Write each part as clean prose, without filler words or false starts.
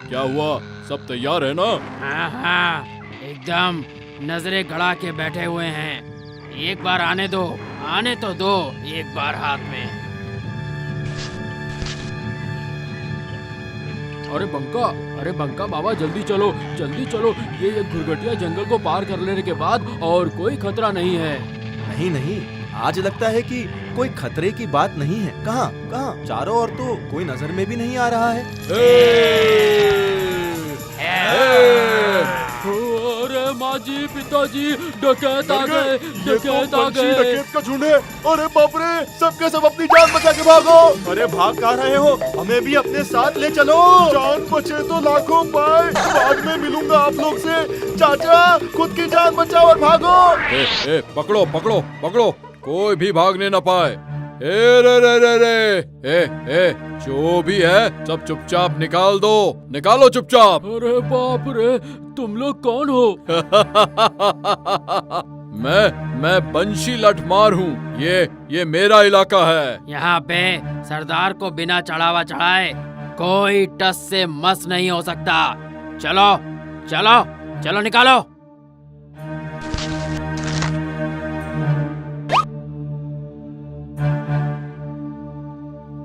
क्या हुआ, सब तैयार है ना? हाँ हाँ, एकदम नजरें गड़ा के बैठे हुए हैं। एक बार आने तो दो एक बार हाथ में। अरे बंका बाबा, जल्दी चलो। ये घुरघटिया जंगल को पार कर लेने के बाद और कोई खतरा नहीं है। नहीं नहीं, आज लगता है कि कोई खतरे की बात नहीं है। कहाँ कहाँ, चारों ओर तो कोई नजर में भी नहीं आ रहा है। अरे माँ जी, पिताजी, डकैत आ गए। डकैत का झुंड है। अरे बाप रे, सबके सब अपनी जान बचा के भागो। अरे भाग कहाँ रहे हो, हमें भी अपने साथ ले चलो। जान बचे तो लाखों पाए, बाद में मिलूंगा आप लोग से। चाचा, खुद की जान बचाओ और भागो। पकड़ो, कोई भी भागने न पाए। रे, जो भी है सब चुपचाप निकाल दो। निकालो चुपचाप। अरे बाप रे, तुम लोग कौन हो? मैं बंशी लठमार हूँ। ये मेरा इलाका है। यहाँ पे सरदार को बिना चढ़ावा चढ़ाए कोई टस से मस नहीं हो सकता। चलो निकालो।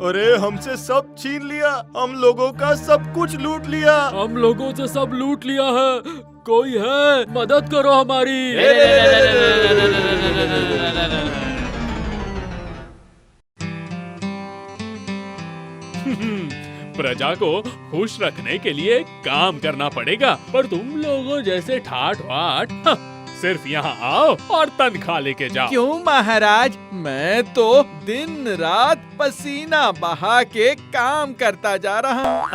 अरे हमसे सब छीन लिया, हम लोगों का सब कुछ लूट लिया। हम लोगों से सब लूट लिया है। कोई है, मदद करो हमारी। प्रजा को खुश रखने के लिए काम करना पड़ेगा, पर तुम लोगों जैसे ठाठ वाठ सिर्फ यहाँ आओ और तनख्वाह लेके जाओ। क्यों महाराज, मैं तो दिन रात पसीना बहा के काम करता जा रहा हूँ।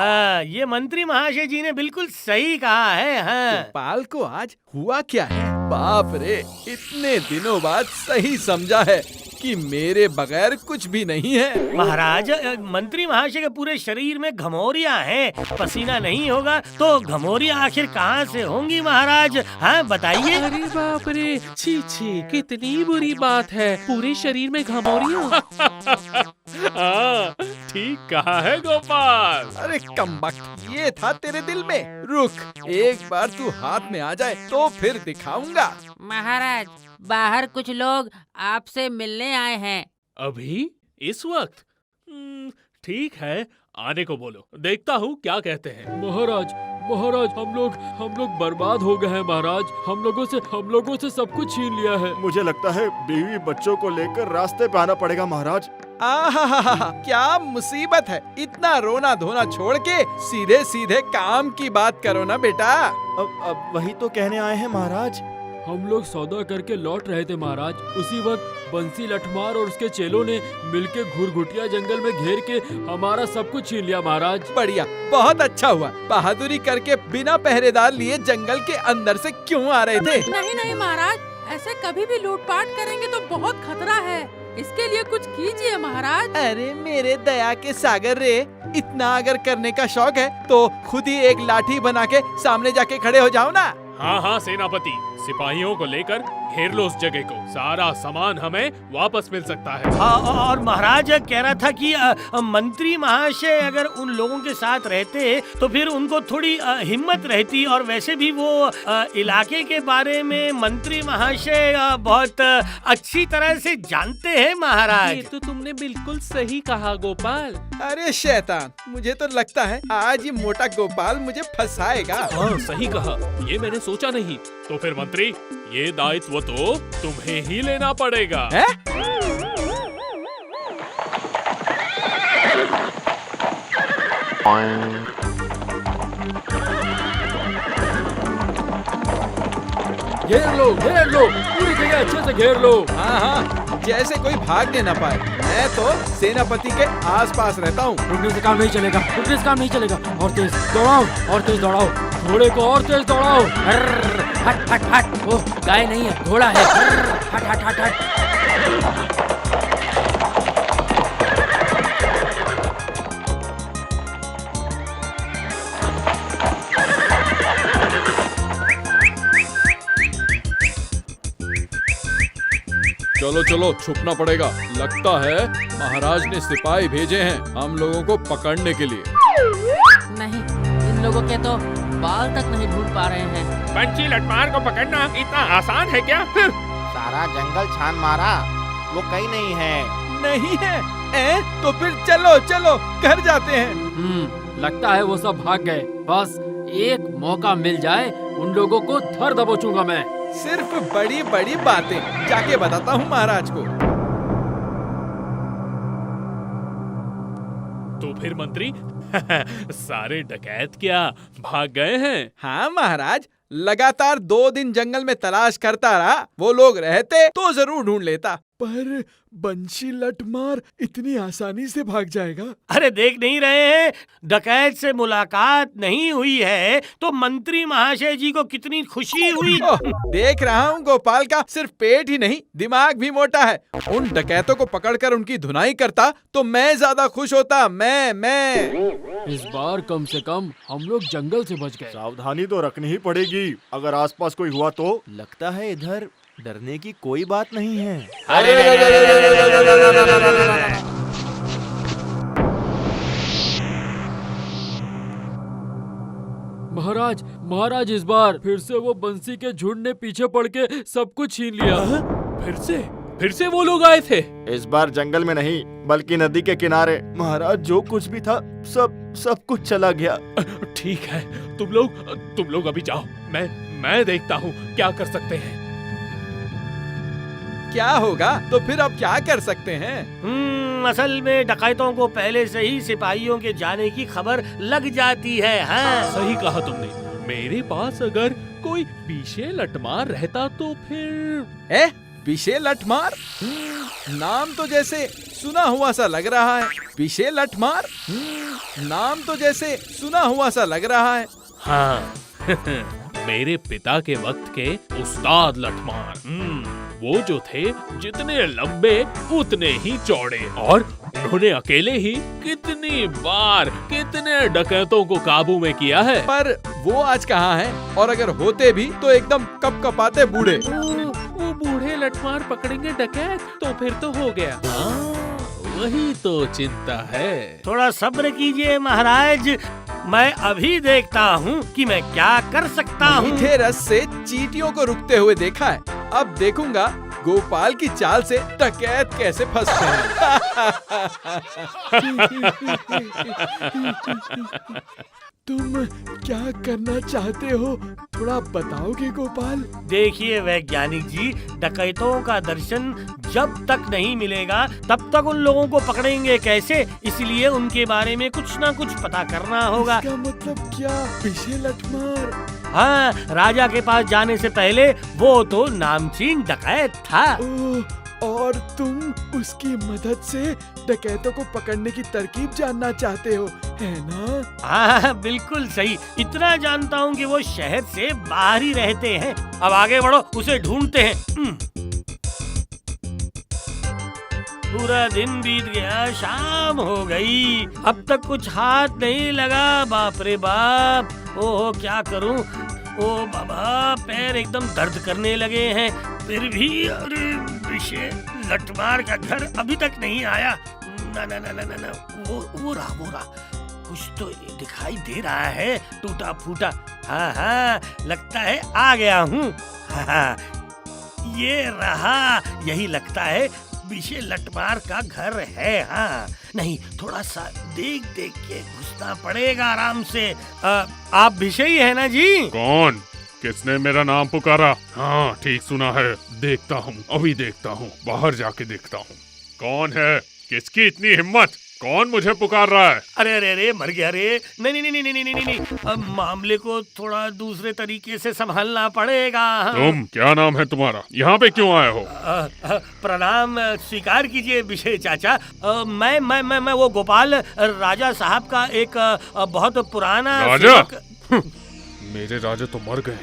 ये मंत्री महाशय जी ने बिल्कुल सही कहा है। हाँ। गोपाल को आज हुआ क्या है? बाप रे, इतने दिनों बाद सही समझा है कि मेरे बगैर कुछ भी नहीं है। महाराज, मंत्री महाशय के पूरे शरीर में घमौरियां हैं। पसीना नहीं होगा तो घमौरियां आखिर कहाँ से होंगी महाराज? हाँ बताइए। अरे बाप रे, छी कितनी बुरी बात है, पूरे शरीर में घमौरियां। हाँ, ठीक कहा है गोपाल। अरे कमबख्त, ये था तेरे दिल में। रुक, एक बार तू हाथ में आ जाए तो फिर दिखाऊंगा। महाराज, बाहर कुछ लोग आपसे मिलने आए हैं। अभी इस वक्त? ठीक है, आने को बोलो, देखता हूँ क्या कहते हैं। महाराज, हम लोग बर्बाद हो गए हैं महाराज। हम लोगों से सब कुछ छीन लिया है। मुझे लगता है बीवी बच्चों को लेकर रास्ते पे आना पड़ेगा महाराज। आहा, क्या मुसीबत है। इतना रोना धोना छोड़ के सीधे सीधे काम की बात करो ना बेटा। अब वही तो कहने आए हैं महाराज। हम लोग सौदा करके लौट रहे थे महाराज। उसी वक्त बंसी लठमार और उसके चेलों ने मिलके घुरघुटिया जंगल में घेर के हमारा सब कुछ छीन लिया महाराज। बढ़िया, बहुत अच्छा हुआ। बहादुरी करके बिना पहरेदार लिए जंगल के अंदर से क्यों आ रहे थे? नहीं महाराज, ऐसे कभी भी लूटपाट करेंगे तो बहुत खतरा है। इसके लिए कुछ कीजिए महाराज। अरे मेरे दया के सागर रे, इतना अगर करने का शौक है तो खुद ही एक लाठी बना के सामने जाके खड़े हो जाओ ना। हाँ सेनापति, सिपाहियों को लेकर घेर लो उस जगह को। सारा सामान हमें वापस मिल सकता है। और महाराज कह रहा था कि मंत्री महाशय अगर उन लोगों के साथ रहते तो फिर उनको थोड़ी हिम्मत रहती, और वैसे भी वो इलाके के बारे में मंत्री महाशय बहुत अच्छी तरह से जानते हैं महाराज। ये तो तुमने बिल्कुल सही कहा गोपाल। अरे शैतान, मुझे तो लगता है आज ये मोटा गोपाल मुझे फंसाएगा। हाँ सही कहा, ये मैंने सोचा नहीं। तो फिर मंत्री, ये दायित्व तो तुम्हें ही लेना पड़ेगा। है? घेर लो, पूरी जगह अच्छे से घेर लो। हाँ, जैसे कोई भागने न पाए। मैं तो सेनापति के आसपास रहता हूँ। रुकने से काम नहीं चलेगा। और तेज दौड़ाओ, घोड़े को और तेज दौड़ाओ। हट। ओह, गाय नहीं है, घोड़ा है। हट। चलो, छुपना पड़ेगा। लगता है महाराज ने सिपाही भेजे हैं हम लोगों को पकड़ने के लिए। नहीं, इन लोगों के तो बाल तक नहीं ढूंढ पा रहे हैं। बंसी लठमार को पकड़ना इतना आसान है क्या? सारा जंगल छान मारा, वो कहीं नहीं है। नहीं है? तो फिर चलो चलो घर जाते हैं। लगता है वो सब भाग गए। बस एक मौका मिल जाए, उन लोगों को धर दबोचूंगा मैं। सिर्फ बड़ी बड़ी बातें जाके बताता हूँ महाराज को। तो फिर मंत्री सारे डकैत क्या भाग गए हैं? हाँ महाराज, लगातार 2 दिन जंगल में तलाश करता रहा। वो लोग रहते तो जरूर ढूंढ लेता, पर बंशी लठमार इतनी आसानी से भाग जाएगा? अरे देख नहीं रहे हैं, डकैत से मुलाकात नहीं हुई है तो मंत्री महाशय जी को कितनी खुशी हुई। देख रहा हूँ गोपाल का सिर्फ पेट ही नहीं दिमाग भी मोटा है। उन डकैतों को पकड़कर उनकी धुनाई करता तो मैं ज्यादा खुश होता। मैं इस बार कम से कम हम लोग जंगल से बच गए। सावधानी तो रखनी ही पड़ेगी, अगर आसपास कोई हुआ तो। लगता है इधर डरने की कोई बात नहीं है। महाराज, महाराज इस बार फिर से वो बंसी के झुंड ने पीछे पड़ के सब कुछ छीन लिया। फिर से वो लोग आए थे? इस बार जंगल में नहीं बल्कि नदी के किनारे। महाराज जो कुछ भी था सब कुछ चला गया। ठीक है, तुम लोग अभी जाओ, मैं देखता हूँ क्या कर सकते हैं। क्या होगा तो फिर अब क्या कर सकते हैं? असल में डकैतों को पहले से ही सिपाहियों के जाने की खबर लग जाती है। हाँ सही कहा तुमने। मेरे पास अगर कोई पीछे लठमार रहता तो फिर। पीछे लठमार? नाम तो जैसे सुना हुआ सा लग रहा है। पीछे लठमार? नाम तो जैसे सुना हुआ सा लग रहा है। हाँ मेरे पिता के वक्त के उस्ताद लठमार। वो जो थे जितने लंबे उतने ही चौड़े, और उन्होंने अकेले ही कितनी बार कितने डकैतों को काबू में किया है। पर वो आज कहाँ हैं? और अगर होते भी तो एकदम कपकपाते बूढ़े। वो बूढ़े लठमार पकड़ेंगे डकैत तो फिर तो हो गया। वही तो चिंता है। थोड़ा सब्र कीजिए महाराज, मैं अभी देखता हूँ कि मैं क्या कर सकता हूँ। मीठे रस से चींटियों को रुकते हुए देखा है, अब देखूंगा गोपाल की चाल से डकैत कैसे फंसते हैं। तुम क्या करना चाहते हो, थोड़ा बताओगे गोपाल? देखिए वैज्ञानिक जी, डकैतों का दर्शन जब तक नहीं मिलेगा तब तक उन लोगों को पकड़ेंगे कैसे, इसलिए उनके बारे में कुछ ना कुछ पता करना होगा। इसका मतलब क्या? पीछे लठमार? हाँ, राजा के पास जाने से पहले वो तो नामचीन डकैत था। और तुम उसकी मदद से डकैतों को पकड़ने की तरकीब जानना चाहते हो, है ना? हाँ बिल्कुल सही। इतना जानता हूँ कि वो शहर से बाहर ही रहते हैं। अब आगे बढ़ो, उसे ढूंढते हैं। पूरा दिन बीत गया, शाम हो गई, अब तक कुछ हाथ नहीं लगा। बाप रे बाप, ओह क्या करूं? ओ बाबा, पैर एकदम दर्द करने लगे हैं। फिर भी अरे विषय लठमार का घर अभी तक नहीं आया। ना ना ना ना ना, वो रहा कुछ तो दिखाई दे रहा है, टूटा फूटा। हाँ लगता है आ गया हूँ। हाँ ये रहा, यही लगता है विषय लठमार का घर है। हाँ नहीं, थोड़ा सा देख के घुसना पड़ेगा आराम से। आप विषय है ना जी? कौन? किसने मेरा नाम पुकारा? हाँ ठीक सुना है, देखता हूँ, अभी देखता हूँ, बाहर जाके देखता हूँ। कौन है? किसकी इतनी हिम्मत? कौन मुझे पुकार रहा है? अरे मर गया रे। नहीं, अब मामले को थोड़ा दूसरे तरीके से संभालना पड़ेगा। तुम, क्या नाम है तुम्हारा? यहाँ पे क्यों आए हो? प्रणाम स्वीकार कीजिए विषय चाचा। मैं वो गोपाल राजा साहब का एक बहुत पुराना राजा? मेरे राजा तो मर गए।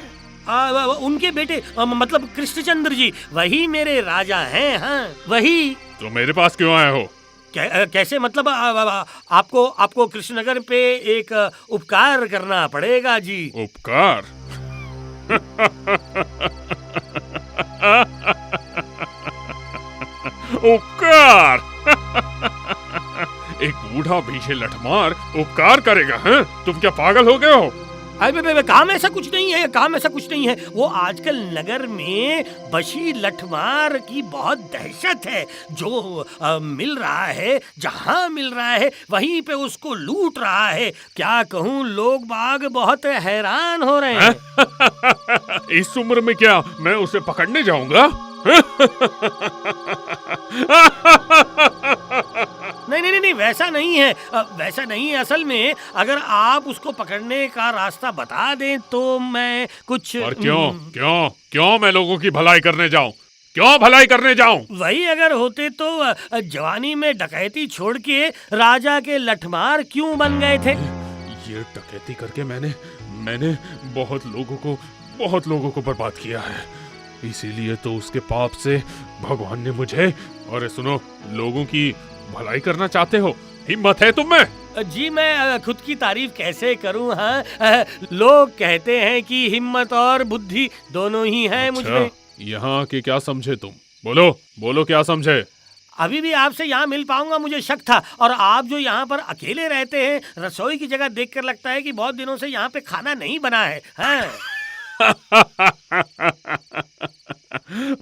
उनके बेटे मतलब कृष्णचंद्र जी, वही मेरे राजा हैं। हाँ वही। तो मेरे पास क्यों आए हो? कैसे मतलब? आपको कृष्णनगर पे एक उपकार करना पड़ेगा जी। उपकार? उपकार? एक बूढ़ा भीषे लठमार उपकार करेगा? हैं? तुम क्या पागल हो गए हो? अरे काम ऐसा कुछ नहीं है, काम ऐसा कुछ नहीं है। वो आजकल नगर में बशी लठमार की बहुत दहशत है। जो मिल रहा है, जहाँ मिल रहा है वहीं पे उसको लूट रहा है। क्या कहूँ, लोग बाग बहुत हैरान हो रहे हैं। इस उम्र में क्या मैं उसे पकड़ने जाऊंगा? नहीं, वैसा नहीं है, वैसा नहीं है। असल में अगर आप उसको पकड़ने का रास्ता बता दें तो मैं कुछ। और क्यों मैं लोगों की भलाई करने जाऊं? क्यों भलाई करने जाऊं? वही अगर होते तो जवानी में डकैती छोड़ के राजा के लठमार क्यों बन गए थे? ये डकैती करके मैंने बहुत लोगों को बर्बाद किया है। इसीलिए तो उसके पाप से भगवान ने मुझे। और सुनो, लोगों की भलाई करना चाहते हो? हिम्मत है तुम में? जी मैं खुद की तारीफ कैसे करूं? हाँ, लोग कहते हैं कि हिम्मत और बुद्धि दोनों ही हैं मुझमें। यहाँ के क्या समझे तुम? बोलो क्या समझे? अभी भी आपसे यहाँ मिल पाऊंगा मुझे शक था। और आप जो यहाँ पर अकेले रहते हैं, रसोई की जगह देखकर लगता है कि बहुत दिनों से यहाँ पे खाना नहीं बना है। हाँ।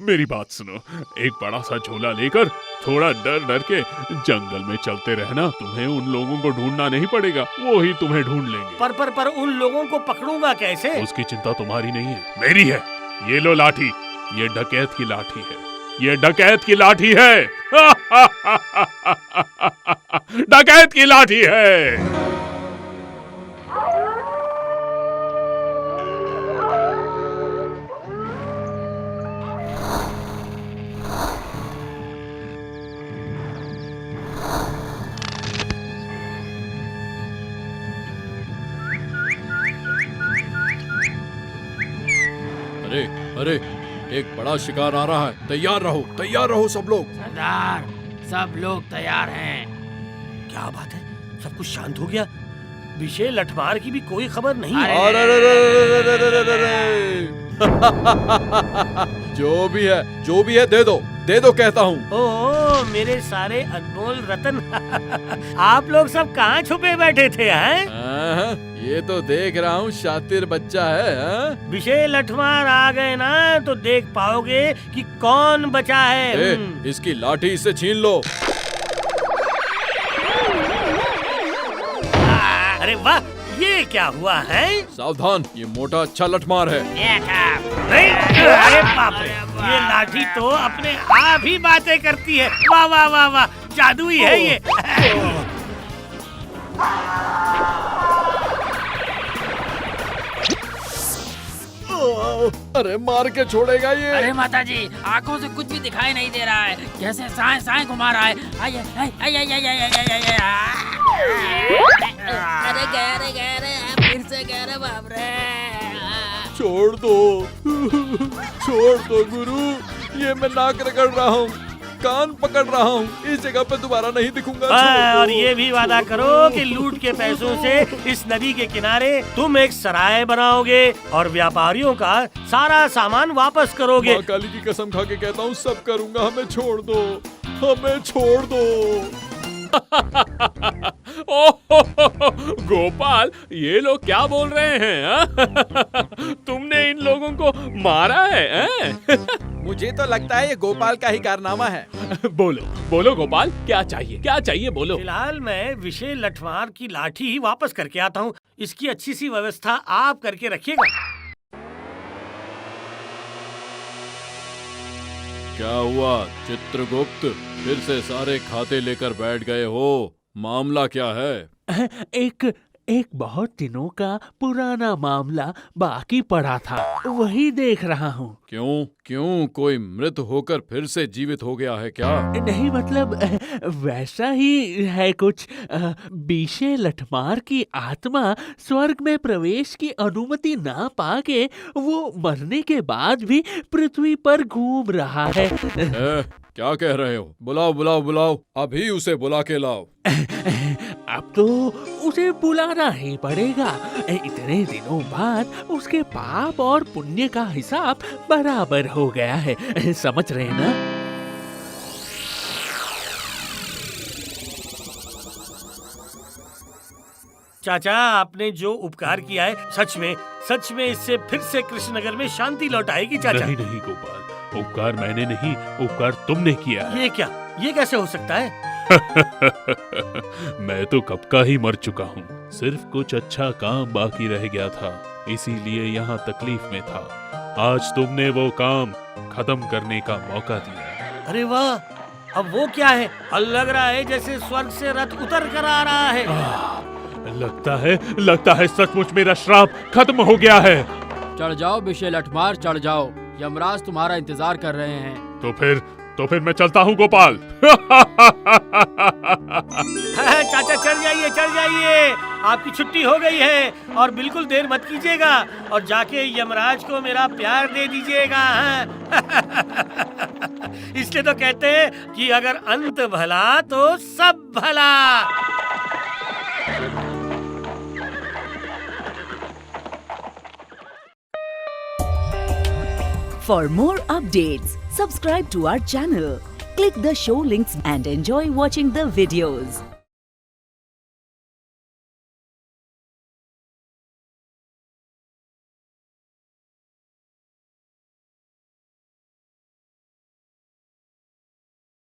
मेरी बात सुनो, एक बड़ा सा झोला लेकर थोड़ा डर के जंगल में चलते रहना। तुम्हें उन लोगों को ढूंढना नहीं पड़ेगा, वो ही तुम्हें ढूंढ लेंगे। पर उन लोगों को पकड़ूंगा कैसे? उसकी चिंता तुम्हारी नहीं है, मेरी है। ये लो लाठी, ये डकैत की लाठी है, ये डकैत की लाठी है। डकैत की लाठी है। अरे एक बड़ा शिकार आ रहा है। तैयार रहो सब लोग। सरदार, सब लोग तैयार हैं। क्या बात है, सब कुछ शांत हो गया। विशेष लठमार की भी कोई खबर नहीं है। जो भी है दे दो कहता हूँ। ओह मेरे सारे अनमोल रतन। आप लोग सब कहाँ छुपे बैठे थे? हैं? ये तो देख रहा हूँ, शातिर बच्चा है। विशेष लठमार आ गए ना तो देख पाओगे कि कौन बचा है। इसकी लाठी इससे छीन लो। अरे वाह, ये क्या हुआ है? सावधान, ये मोटा अच्छा लठमार है। नहीं, अरे बाप रे, ये लाठी तो अपने आप ही बातें करती है। वाह वाह वाह वाह, जादुई है ये। अरे मार के छोड़ेगा ये। अरे माता जी, आंखों से कुछ भी दिखाई नहीं दे रहा है, कैसे साए घुमा रहा है। अरे गया फिर से गया रे बाप रे। छोड़ दो गुरु, ये मैं नाक रगड़ रहा हूँ, कान पकड़ रहा हूँ, इस जगह पे दोबारा नहीं दिखूंगा। और ये भी वादा करो कि लूट के पैसों से इस नदी के किनारे तुम एक सराय बनाओगे और व्यापारियों का सारा सामान वापस करोगे। माँ काली की कसम खा के कहता हूँ, सब करूंगा। हमें छोड़ दो। गोपाल, ये लोग क्या बोल रहे हैं? तुमने इन लोगों को मारा है? मुझे तो लगता है ये गोपाल का ही कारनामा है। बोलो गोपाल, क्या चाहिए बोलो। फिलहाल मैं विशेष लठमार की लाठी वापस करके आता हूँ। इसकी अच्छी सी व्यवस्था आप करके रखिएगा। क्या हुआ चित्रगुप्त, फिर से सारे खाते लेकर बैठ गए हो? मामला क्या है? एक बहुत दिनों का पुराना मामला बाकी पड़ा था, वही देख रहा हूँ। क्यों कोई मृत होकर फिर से जीवित हो गया है क्या? नहीं, मतलब वैसा ही है कुछ। बीशे लठमार की आत्मा स्वर्ग में प्रवेश की अनुमति ना पाके वो मरने के बाद भी पृथ्वी पर घूम रहा है। क्या कह रहे हो? बुलाओ, अभी उसे बुला के लाओ। अब तो उसे बुलाना ही पड़ेगा। इतने दिनों बाद उसके पाप और पुण्य का हिसाब बराबर हो गया है, समझ रहे ना? चाचा, आपने जो उपकार किया है सच में इससे फिर से कृष्णनगर में शांति लौट आएगी चाचा। नहीं नहीं गोपाल, उपकार मैंने नहीं, उपकार तुमने किया है। ये कैसे हो सकता है? मैं तो कब का ही मर चुका हूँ, सिर्फ कुछ अच्छा काम बाकी रह गया था, इसीलिए यहाँ तकलीफ में था। आज तुमने वो काम खत्म करने का मौका दिया। अरे वाह, अब वो क्या है? लग रहा है जैसे स्वर्ग से रथ उतर कर आ रहा है। लगता है सचमुच मेरा श्राप खत्म हो गया है। चढ़ जाओ बिशे लठमार, चढ़ जाओ, यमराज तुम्हारा इंतजार कर रहे हैं। तो फिर मैं चलता हूँ गोपाल। चाचा चढ़ जाइए, आपकी छुट्टी हो गई है और बिल्कुल देर मत कीजिएगा और जाके यमराज को मेरा प्यार दे दीजिएगा। इसलिए तो कहते हैं कि अगर अंत भला तो सब भला। For more updates, subscribe to our channel, click the show links and enjoy watching the videos.